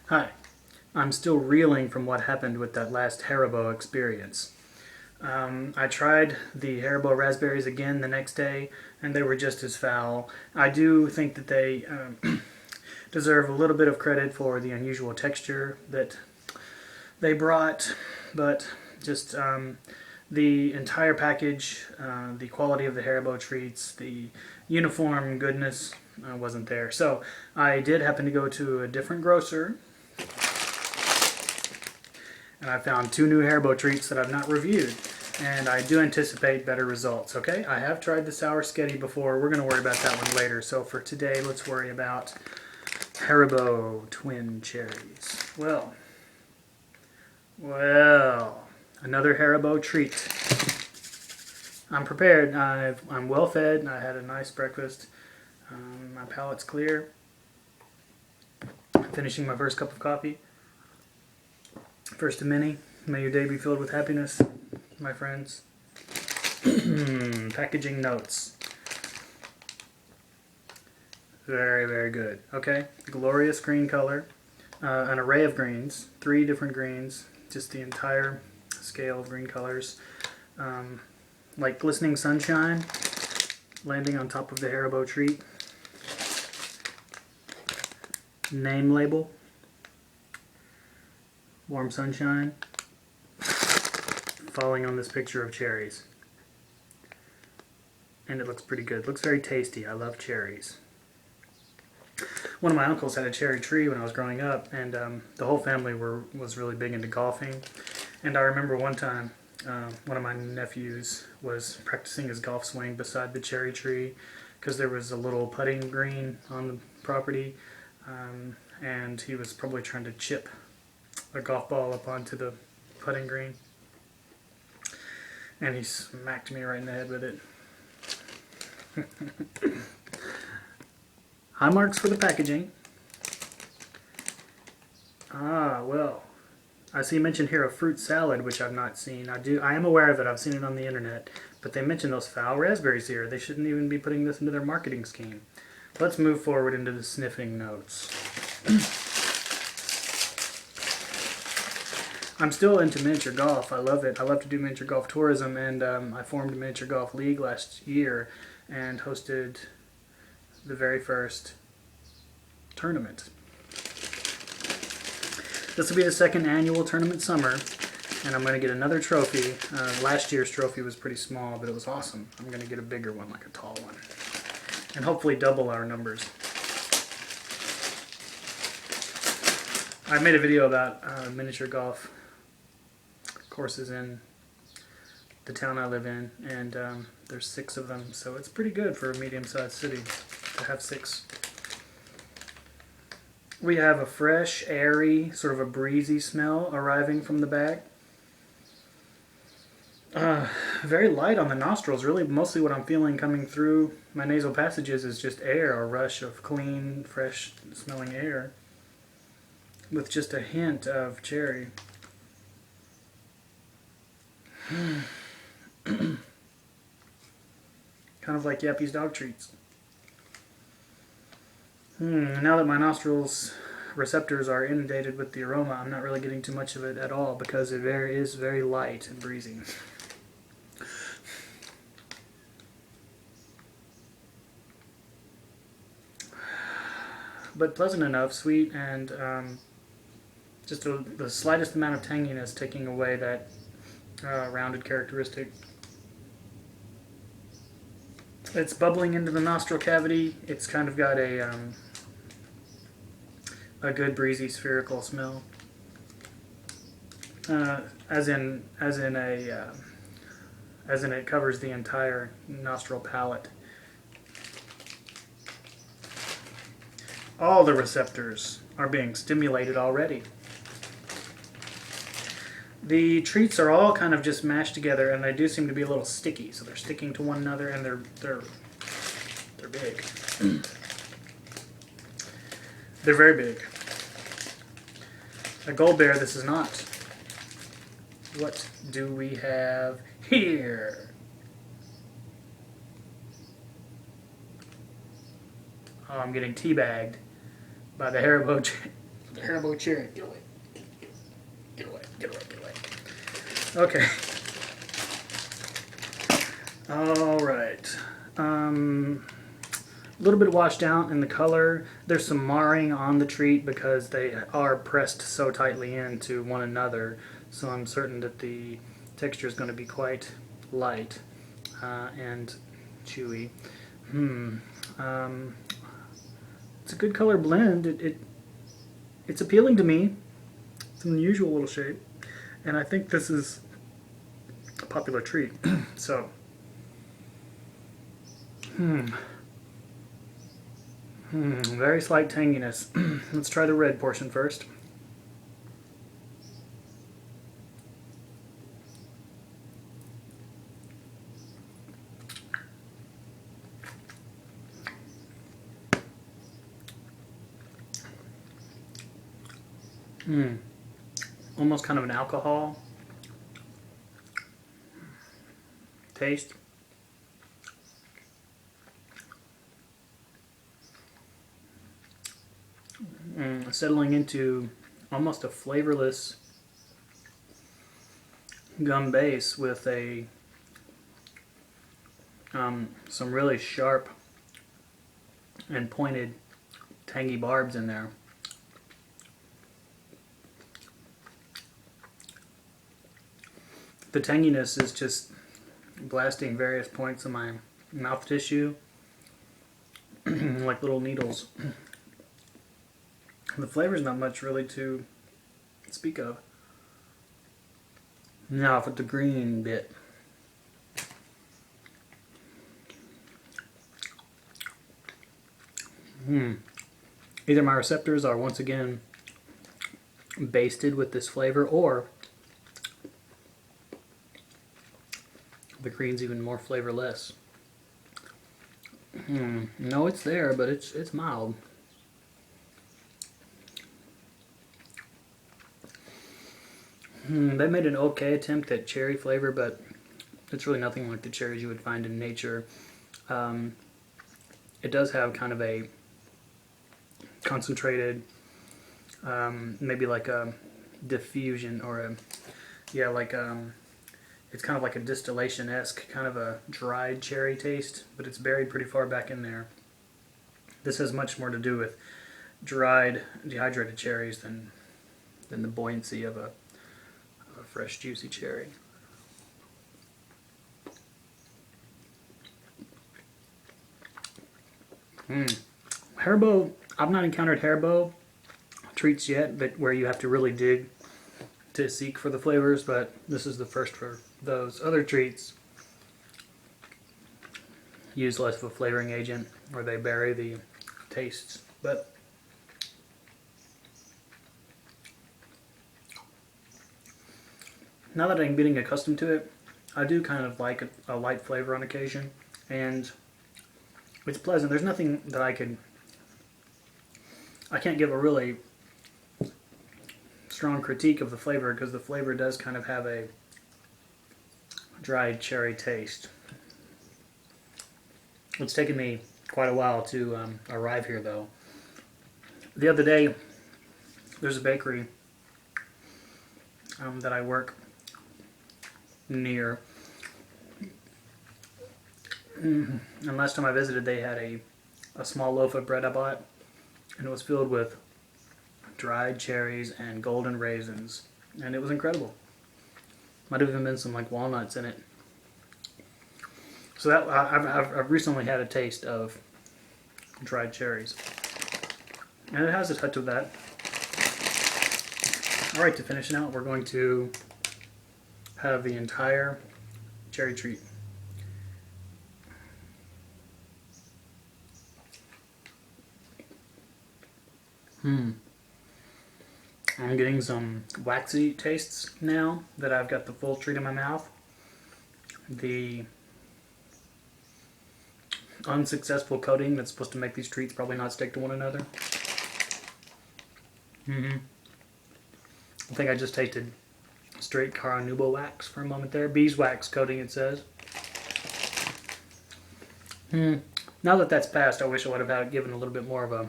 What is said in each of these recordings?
Hi, I'm still reeling from what happened with that last Haribo experience. I tried the Haribo raspberries again the next day, and they were just as foul. I do think that they deserve a little bit of credit for the unusual texture that they brought, but just the entire package, the quality of the Haribo treats, the uniform goodness wasn't there. So I did happen to go to a different grocer and I found two new Haribo treats that I've not reviewed. And I do anticipate better results, okay? I have tried the Sour Sketty before. We're going to worry about that one later. So for today, let's worry about Haribo Twin Cherries. Well, another Haribo treat. I'm prepared. I'm well fed. I had a nice breakfast. My palate's clear. Finishing my first cup of coffee. First of many. May your day be filled with happiness, my friends. Packaging notes. Very, very good. Okay, glorious green color. An array of greens. 3 different greens. Just the entire scale of green colors. Like glistening sunshine landing on top of the Haribo treat. Name label. Warm sunshine falling on this picture of cherries. And it looks pretty good. It looks very tasty. I love cherries. One of my uncles had a cherry tree when I was growing up, and the whole family was really big into golfing. And I remember one time one of my nephews was practicing his golf swing beside the cherry tree because there was a little putting green on the property, and he was probably trying to chip a golf ball up onto the putting green, and he smacked me right in the head with it. High marks for the packaging. Well, I see mentioned here a fruit salad, which I've not seen. I am aware of it. I've seen it on the internet, but they mentioned those foul raspberries here. They shouldn't even be putting this into their marketing scheme. Let's move forward into the sniffing notes. I'm still into miniature golf. I love it. I love to do miniature golf tourism, and I formed a miniature golf league last year and hosted the very first tournament. This will be the second annual tournament summer, and I'm going to get another trophy. Last year's trophy was pretty small, but it was awesome. I'm going to get a bigger one, like a tall one, and hopefully double our numbers. I made a video about miniature golf courses in the town I live in, and there's 6 of them, so it's pretty good for a medium-sized city to have 6. We have a fresh, airy, sort of a breezy smell arriving from the bag. Very light on the nostrils. Really, mostly what I'm feeling coming through my nasal passages is just air, a rush of clean, fresh smelling air with just a hint of cherry. Kind of like Yappy's dog treats. Now that my nostrils receptors are inundated with the aroma, I'm not really getting too much of it at all because it is very light and breezy. But pleasant enough, sweet, and just the slightest amount of tanginess taking away that rounded characteristic. It's bubbling into the nostril cavity. It's kind of got a good breezy spherical smell, as in it covers the entire nostril palate. All the receptors are being stimulated already. The treats are all kind of just mashed together, and they do seem to be a little sticky, so they're sticking to one another, and they're big. They're very big. A gold bear, this is not. What do we have here? Oh, I'm getting teabagged by the Haribo Haribo cherry. Get away. Get away. Get away. Get away. Okay. All right. A little bit washed out in the color. There's some marring on the treat because they are pressed so tightly into one another. So I'm certain that the texture is going to be quite light and chewy. It's a good color blend. It's appealing to me. It's an unusual little shape, and I think this is a popular treat. So, very slight tanginess. Let's try the red portion first. Almost kind of an alcohol taste. Settling into almost a flavorless gum base with some really sharp and pointed tangy barbs in there. The tanginess is just blasting various points of my mouth tissue like little needles. The flavor's not much really to speak of. Now for the green bit. Either my receptors are once again basted with this flavor, or the green's even more flavorless. No, it's there, but it's mild. They made an okay attempt at cherry flavor, but it's really nothing like the cherries you would find in nature. It does have kind of a concentrated, maybe like a diffusion or it's kind of like a distillation-esque kind of a dried cherry taste, but it's buried pretty far back in there. This has much more to do with dried, dehydrated cherries than the buoyancy of a fresh, juicy cherry. Haribo, I've not encountered Haribo treats yet, but where you have to really dig to seek for the flavors, but this is the first for those. Other treats use less of a flavoring agent, or they bury the tastes, but now that I'm getting accustomed to it, I do kind of like a light flavor on occasion, and it's pleasant. There's nothing that I can't give a really strong critique of the flavor, because the flavor does kind of have a dried cherry taste. It's taken me quite a while to arrive here, though. The other day, there's a bakery that I work near, and last time I visited, they had a small loaf of bread I bought, and it was filled with dried cherries and golden raisins, and it was incredible. Might have even been some like walnuts in it. So that I've recently had a taste of dried cherries, and it has a touch of that. All right, to finish it out, we're going to have the entire cherry treat. I'm getting some waxy tastes now that I've got the full treat in my mouth. The unsuccessful coating that's supposed to make these treats probably not stick to one another. I think I just tasted straight Caranubo wax for a moment there. Beeswax coating, it says. Now that that's passed, I wish I would have given a little bit more of a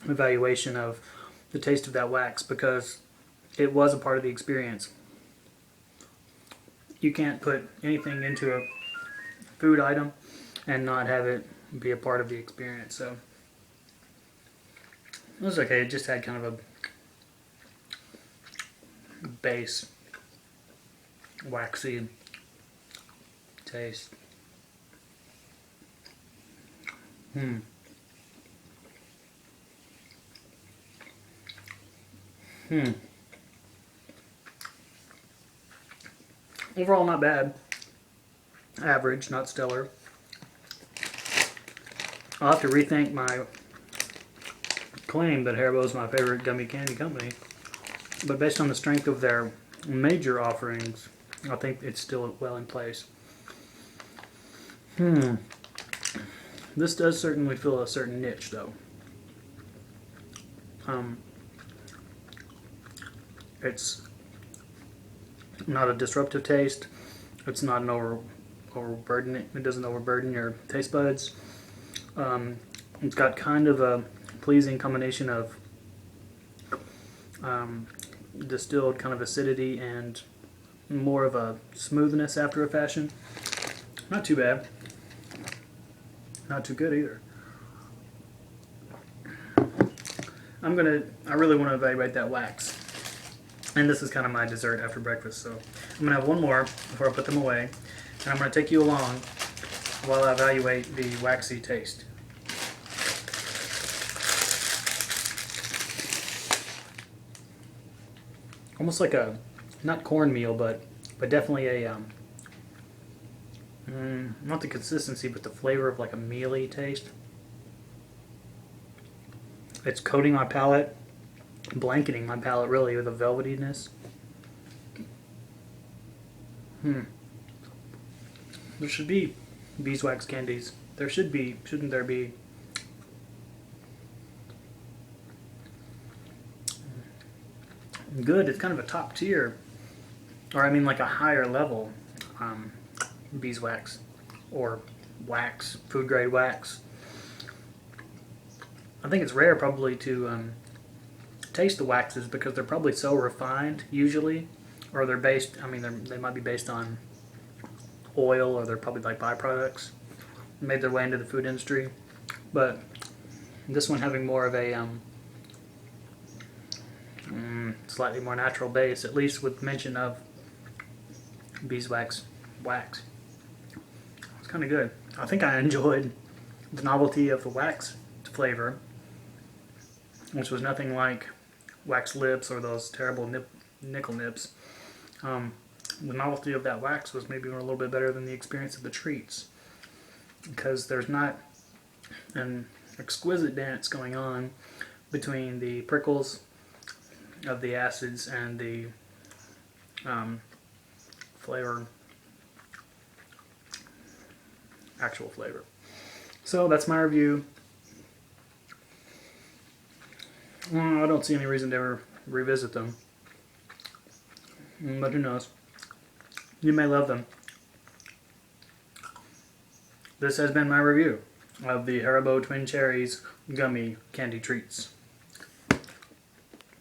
evaluation of the taste of that wax because it was a part of the experience. You can't put anything into a food item and not have it be a part of the experience. So it was okay. It just had kind of a base waxy taste. Overall, not bad. Average, not stellar. I'll have to rethink my claim that Haribo is my favorite gummy candy company. But based on the strength of their major offerings, I think it's still well in place. This does certainly fill a certain niche, though. It's not a disruptive taste. It's not an overburden. It doesn't overburden your taste buds. It's got kind of a pleasing combination of distilled kind of acidity and more of a smoothness after a fashion. Not too bad. Not too good either. I really want to evaluate that wax. And this is kind of my dessert after breakfast, so I'm going to have one more before I put them away. And I'm going to take you along while I evaluate the waxy taste. Almost like a, not cornmeal, but definitely a, not the consistency, but the flavor of like a mealy taste. It's coating my palate, blanketing my palate really with a velvetyness. There should be beeswax candies. There should be, shouldn't there be? Good, it's kind of a top tier, or I mean like a higher level beeswax or wax, food grade wax. I think it's rare probably to taste the waxes because they're probably so refined usually, or they're based, I mean they might be based on oil, or they're probably like byproducts made their way into the food industry. But this one having more of a slightly more natural base, at least with mention of beeswax wax. It's kind of good. I think I enjoyed the novelty of the wax flavor, which was nothing like wax lips or those terrible nickel nips. The novelty of that wax was maybe a little bit better than the experience of the treats, because there's not an exquisite dance going on between the prickles of the acids and the flavor, actual flavor. So that's my review. I don't see any reason to ever revisit them, but who knows? You may love them. This has been my review of the Haribo Twin Cherries Gummy Candy Treats.